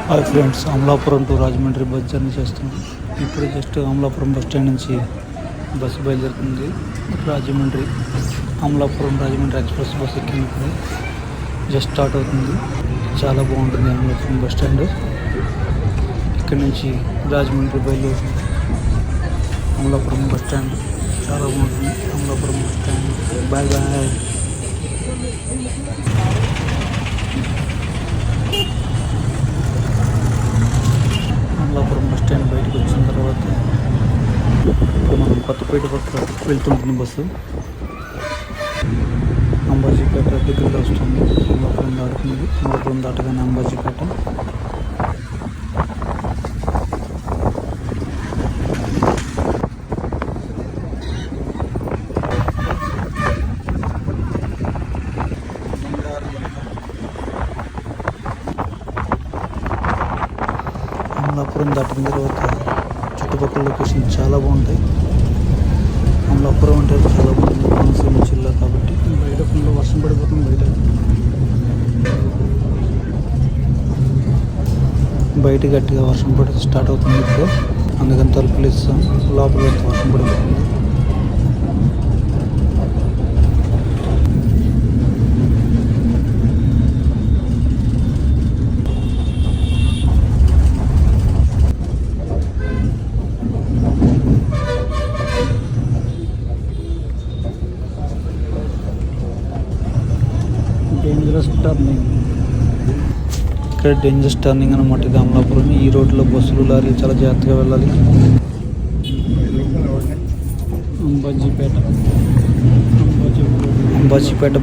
Hi friends, Amalapuram to Rajahmundry bus journey చేస్తున్నాం. ఇప్పుడు just Amalapuram bus stand నుంచి బస్సు బయలుదేరుతుంది. రాజమండ్రి ఎక్స్ప్రెస్ బస్ ఎక్కినప్పుడు జస్ట్ స్టార్ట్ అవుతుంది. చాలా బాగుంటుంది అమలాపురం బస్ స్టాండ్. ఇక్కడ నుంచి రాజమండ్రి బయలుదేరుతుంది. అమలాపురం బస్ స్టాండ్ చాలా బాగుంటుంది. Amalapuram bus stand bye bye. Amalapuram bus stand బయటకు వచ్చిన తర్వాత ఇప్పుడు మనం కొత్తపేట పక్క వెళ్తుంటుంది బస్సు. అంబాజీపేట దగ్గరలో వస్తుంది. అమలాపురం దాటుతుంది. అమలాపురం దాటగానే అంబాజీపేట. అమలాపురం దాటిన తర్వాత చుట్టుపక్కల లొకేషన్ చాలా బాగుంటాయి. అమలాపురం అంటే చాలా బాగుంది. కోనసీమ జిల్లా కాబట్టి బయట ఫుల్ వర్షం పడిపోతుంది. బయట గట్టిగా వర్షం పడి స్టార్ట్ అవుతుంది. ఇప్పుడు అందుకని తలుపులు ఇస్తాం. లోపల వర్షం పడిపోతుంది. Dangerous turning. ఇక్కడ డేంజరస్ టర్నింగ్ అనమాట. ఇది అమలాపురం. ఈ రోడ్లో బస్సులు లారీలు చాలా జాగ్రత్తగా వెళ్ళాలి. అంబాజీపేట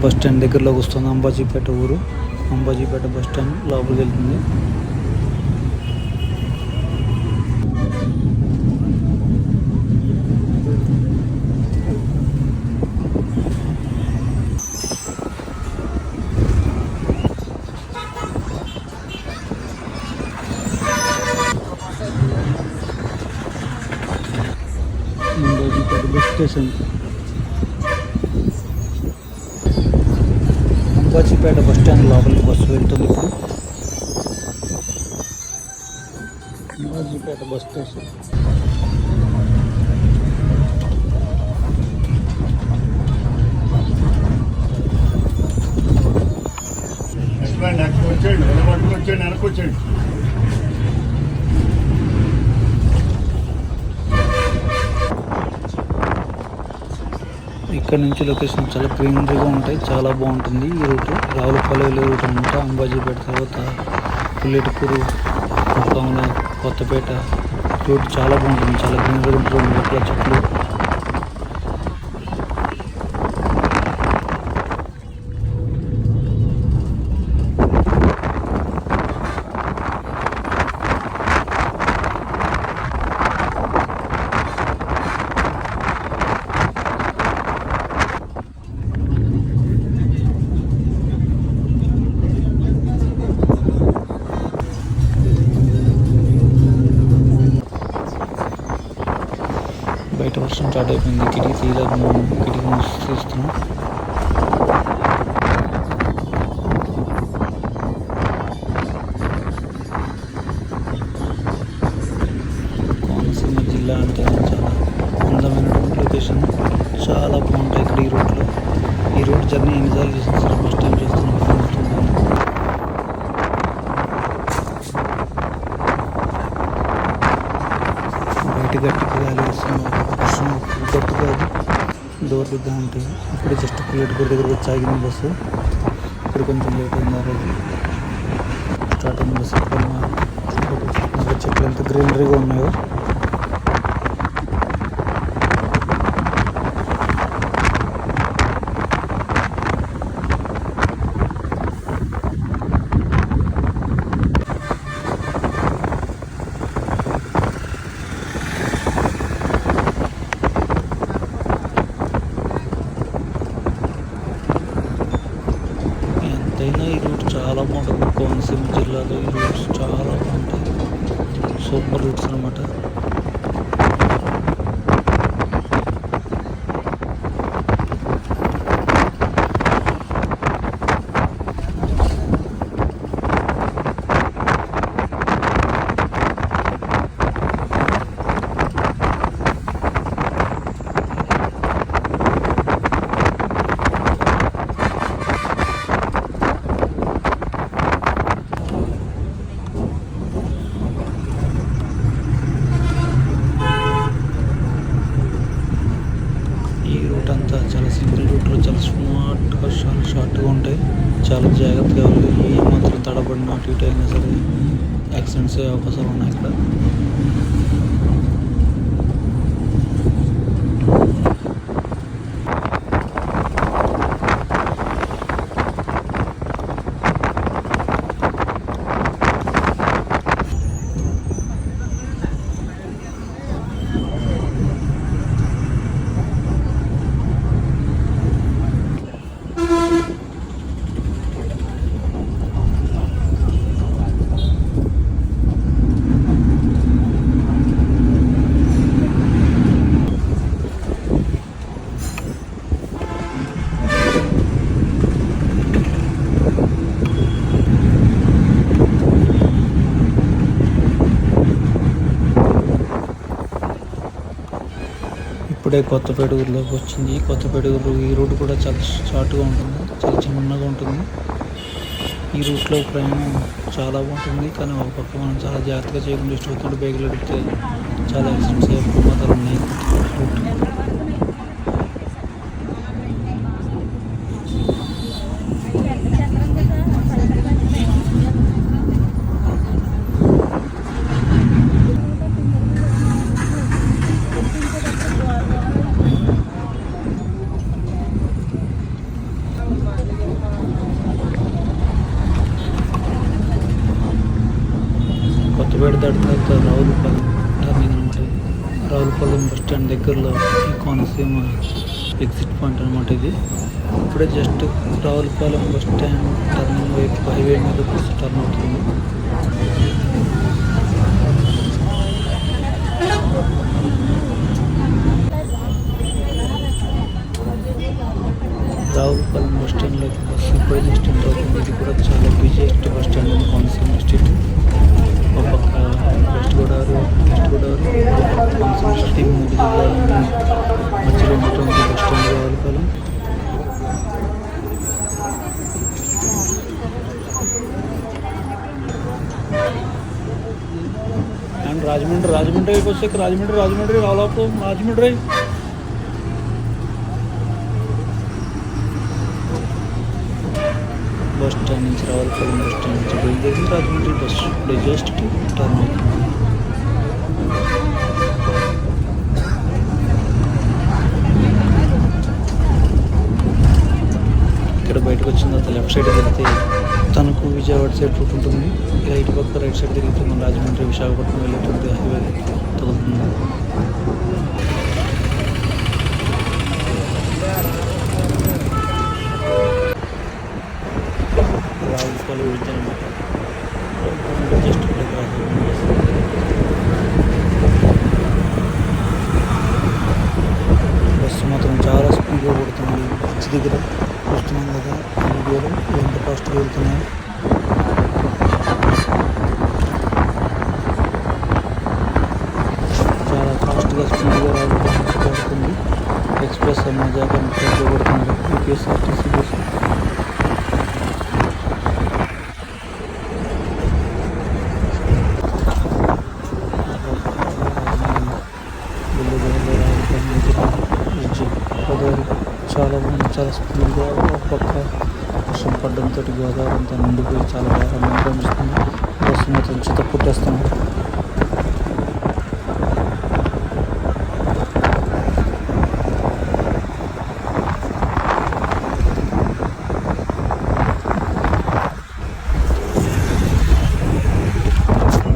బస్ స్టాండ్ దగ్గరలోకి వస్తుంది. అంబాజీపేట ఊరు. అంబాజీపేట బస్ స్టాండ్ లోపలికి వెళ్తుంది. Ambajipeta bus station. Ambajipeta bus stand లోపలికి బస్సు వెళ్తుంది. ఇప్పుడు అంబాజీపేట బస్ స్టేషన్. వచ్చేయండి. ఇక్కడ నుంచి లొకేషన్ చాలా గ్రీనరీగా ఉంటాయి. చాలా బాగుంటుంది ఈ రూట్. రావులపాలెం వెళ్ళే రూట్ అనమాట. అంబాజీపేట తర్వాత పుల్లెటూరు, ముక్కాముల, కొత్తపేట రూట్ చాలా బాగుంటుంది. చాలా గ్రీనరీగా ఉంటుంది. పక్కల చెట్లు. బయట వర్షం స్టార్ట్ అయిపోయింది. కిటికీ తీస్తున్నాం. కోనసీమ జిల్లా అంటే చాలా అందమైనటువంటి లొకేషన్. చాలా బాగుంటాయి ఇక్కడ ఈ రూట్లో. ఈ రూట్ జర్నీ ఎన్నిసార్లు చేసిన సరే ఫస్ట్ టైం చేస్తున్నాం. బయట గట్టిగా గాలి వస్తుంది. వర్షం గట్టి కాదు, దూరంగా ఉంటాయి. ఇప్పుడు జస్ట్ పుల్లెటూరు దగ్గరకు వచ్చి ఆగింది బస్సు. ఇప్పుడు కొంచెం లేట్ అయింది. ఆ రోజు స్టార్ట్ అయిన బస్సు. చెట్లు ఎంత గ్రీనరీగా ఉన్నాయో. ఎంతైనా ఈ రూట్ చాలా బాగుంటుంది. కోనసీమ జిల్లాలో ఈ రూట్స్ చాలా బాగుంటాయి. సూపర్ రూట్స్ అనమాట. ఒక్కొక్కసారి యాక్సిడెంట్స్ అయ్యే అవకాశాలు ఉన్నాయి ఇక్కడ. ఇప్పుడే కొత్తపేట ఊరిలోకి వచ్చింది. కొత్తపేట ఊరు ఈ రోడ్డు కూడా చాలా షార్ట్గా ఉంటుంది, చాలా చిన్నగా ఉంటుంది. ఈ రూట్లో ప్రయాణం చాలా బాగుంటుంది, కానీ ఒక పక్క మనం చాలా జాగ్రత్తగా చేయకుండా ఇష్టపడుతుంటే బైకులు అడిగితే చాలా యాక్సిడెంట్స్ అయ్యే ప్రమాదాలు ఉన్నాయి. కొత్తపేట దాటిన తర్వాత రావులపాలెం టర్నింగ్ అనమాట. రావులపాలెం బస్ స్టాండ్ దగ్గరలో ఈ కోనసీమ ఎగ్జిట్ పాయింట్ అనమాట ఇది. ఇప్పుడే just Ravulapalem bus stand turning వైపు హైవే మీద బస్సు టర్న్ అవుతుంది. రావులపాలెం బస్ స్టాండ్లోకి బస్సు ఇప్పుడే జస్ట్ ఎంటర్ అవుతుంది. ఇది కూడా చాలా బిజియెస్ట్ బస్ స్టాండ్ ఉంది కోనసీమ డిస్ట్రిక్ట్. ఒక పక్క వెస్ట్ గోదావరి కోనసీమ డిస్ట్రిక్ట్ 3 జిల్లాల మధ్యలో ఉన్నటువంటి bus stand Ravulapalem. And Rajahmundry వైపు వచ్చాక రాజమండ్రి రావులపాలెం రాజమండ్రి బస్ స్టాండ్ నుంచి రావులపాలెం బస్ స్టాండ్ నుంచి బయలుదేరి రాజమండ్రి బస్సు ఇప్పుడు జస్ట్ టర్న్ అవుతుంది. ఇక్కడ బయటకు వచ్చిన తర్వాత లెఫ్ట్ సైడ్ వెళ్తే తణుకు విజయవాడ సైడ్ రూట్ ఉంటుంది. ఇలా ఇటు పక్క రైట్ సైడ్ తిరిగితే మన రాజమండ్రి విశాఖపట్నం వెళ్ళేటువంటి హైవే తగులుతుంది. రావులపాలెం వెళ్తే అనమాట జస్ట్ బస్సు మాత్రం చాలా స్పీడ్గా కొడుతుంది. బస్సు దగ్గర చూస్తున్నాం కదా ఈ వీడియోలో ఎంత ఫాస్ట్గా వెళ్తున్నాయి. చాలా ఫాస్ట్గా స్పీడ్గా రావులపాలెం ఎక్స్ప్రెస్ మజాగా కొడుతున్నారు యూపీఎస్ఆర్టీసీ బస్సు. చాలా బాగుంది, చాలా స్పీడ్గా. ఒక పక్క వర్షం పడడంతో గోదావరి అంతా నిండిపోయి చాలా బాగా అనిపిస్తుంది. బస్సు మాత్రం చిత్త పుట్టేస్తున్నాం.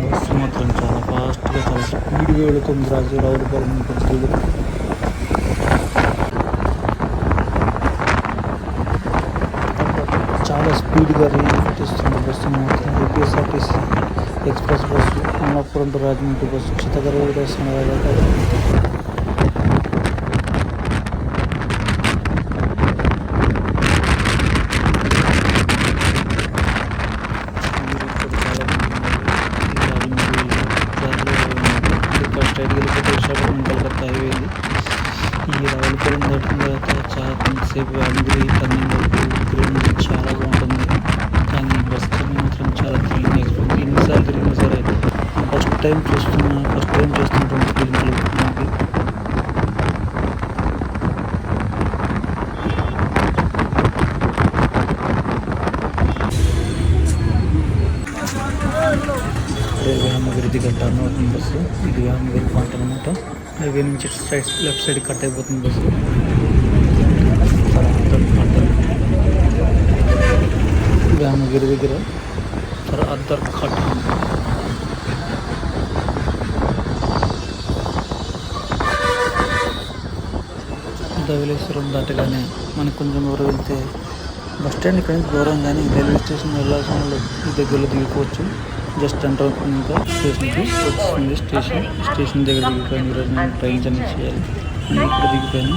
బస్సు మాత్రం చాలా ఫాస్ట్గా చాలా స్పీడ్గా వెళుతుంది రావులపాలెం దగ్గర. చాలా స్పీడ్గా రీతిస్తుంది బస్సు మాత్రం. UPSRTC express bus Amalapuram to Rajahmundry bus చిత్తగర దర్శనం. స్ట్రైట్కి వెళ్ళిపోతే విశాఖపట్నం కలకత్తా హైవే ఇది. ఈ రావులపాలెం దాటిన తర్వాత చాలా కొంతసేపు యాదగిరి టర్నింగ్ వరకు గ్రీన్ చాలా బాగుంటుంది. కానీ బస్ జర్నీ మాత్రం చాలా థ్రిల్లింగ్ ఎక్స్పీరియన్స్. ఎన్నిసార్లు తిరిగినా సరే ఫస్ట్ టైం చేస్తున్నటువంటి ఫీలింగ్ మనకి. వేమగిరి దగ్గర టర్న్ అవుతుంది బస్సు. ఇది వేమగిరి పాయింట్ అనమాట. హైవే నుంచి లెఫ్ట్ సైడ్ కట్ అయిపోతుంది బస్సు. వేమగిరి దగ్గర అద్దర్ కట్. ధవళేశ్వరం దాటగానే మనకు కొంచెం దూరం వెళ్తే బస్ స్టాండ్ ఇక్కడ నుంచి దూరం, కానీ రైల్వే స్టేషన్ వెళ్ళాల్సిన వాళ్ళు ఈ దగ్గరలో దిగిపోవచ్చు. జస్ట్ ఎంటర్ అవుతుంది, ఇంకా స్టేషన్కి వచ్చింది. స్టేషన్ దగ్గర దిగిపోయింది. ఈరోజు నేను ట్రైన్ జర్నీ చేయాలి. నేను ఇక్కడ దిగిపోయాను.